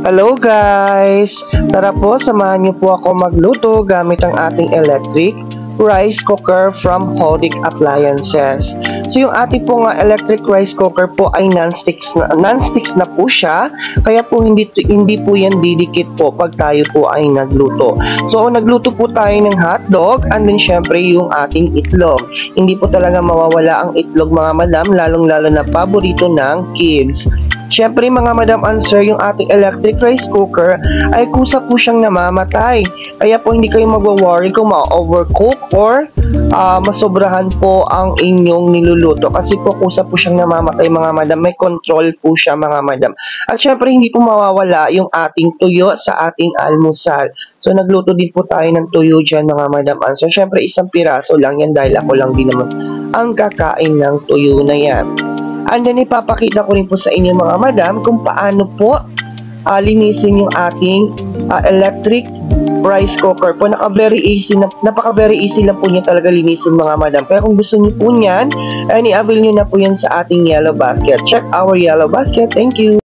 Hello guys! Tara po, samahan niyo po ako magluto gamit ang ating electric rice cooker from Hodic Appliances. So yung ating po electric rice cooker po ay non-sticks na po siya, kaya po hindi po yan didikit po pag tayo po ay nagluto. So nagluto po tayo ng hotdog and then syempre yung ating itlog. Hindi po talaga mawawala ang itlog mga madam, lalong-lalo na paborito ng kids. Syempre mga madam and sir, yung ating electric rice cooker ay kusa po siyang namamatay. Kaya po hindi kayo magwa-worry kung ma-overcook or masobrahan po ang inyong niluluto. Kasi po kusa po siyang namamatay mga madam. May control po siya mga madam. At syempre hindi po mawawala yung ating tuyo sa ating almusal. So nagluto din po tayo ng tuyo dyan mga madam. So syempre isang piraso lang yan dahil ako lang din naman ang kakain ng tuyo na yan. And then ipapakita ko rin po sa inyo mga madam kung paano po linisin yung ating electric rice cooker po. Napaka-very easy lang po niya talaga linisin mga madam. Kaya kung gusto niyo po niyan, i-avail niyo na po yan sa ating yellow basket. Check our yellow basket. Thank you!